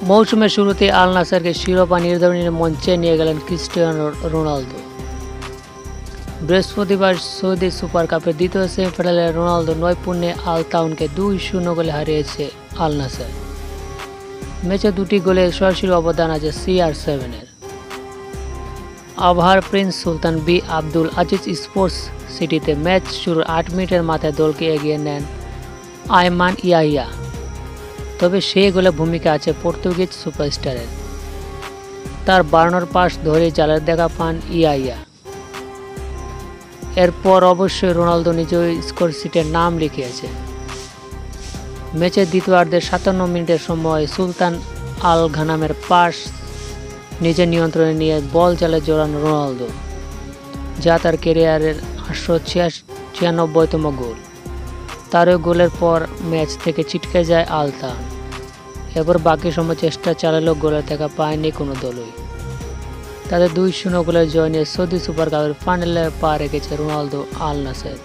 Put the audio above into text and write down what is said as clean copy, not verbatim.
মৌসুমের শুরুতে আল নাসেরকে শিরোপা নির্ধারণী মঞ্চে নিয়ে গেলেন ক্রিস্টিয়ানো রোনালদো। বৃহস্পতিবার সৌদি সুপার কাপের দ্বিতীয় সেমিফাইনালে রোনালদো ৯-০ আল তাউনকে ২-০ গোলে হারিয়েছে আল নাসের। ম্যাচে দুটি গোলে সরাসরি অবদান আছে CR7-এর। আবহার প্রিন্স সুলতান বি আব্দুল আজিজ স্পোর্টস সিটিতে ম্যাচ শুরুর ৮ মিনিটের মাথায় দলকে এগিয়ে নেন আয়মান ইয়াহিয়া, তবে সেই গোলে ভূমিকা আছে পর্তুগিজ সুপারস্টারের। তার বাড়ানোর পাস ধরে জালের দেখা পান ইয়াহিয়া। এরপর অবশ্যই রোনালদো নিজেই স্কোর শিটে নাম লিখিয়েছে। ম্যাচের দ্বিতীয়ার্ধের ৫৭ মিনিটের সময় সুলতান আল ঘানামের পাস নিজের নিয়ন্ত্রণে নিয়ে বল জালে জড়ান রোনালদো, যা তার ক্যারিয়ারের ৮৯৬তম গোল। তারও গোলের পর ম্যাচ থেকে ছিটকে যায় আল তাউন। এরপর বাকি সময় চেষ্টা চালালেও গোলের দেখা পায়নি কোনো দলই। তাদের ২-০ গোলের জয় নিয়ে সৌদি সুপার কাপের ফাইনালে পা রেখেছে রোনালদো আল নাসের।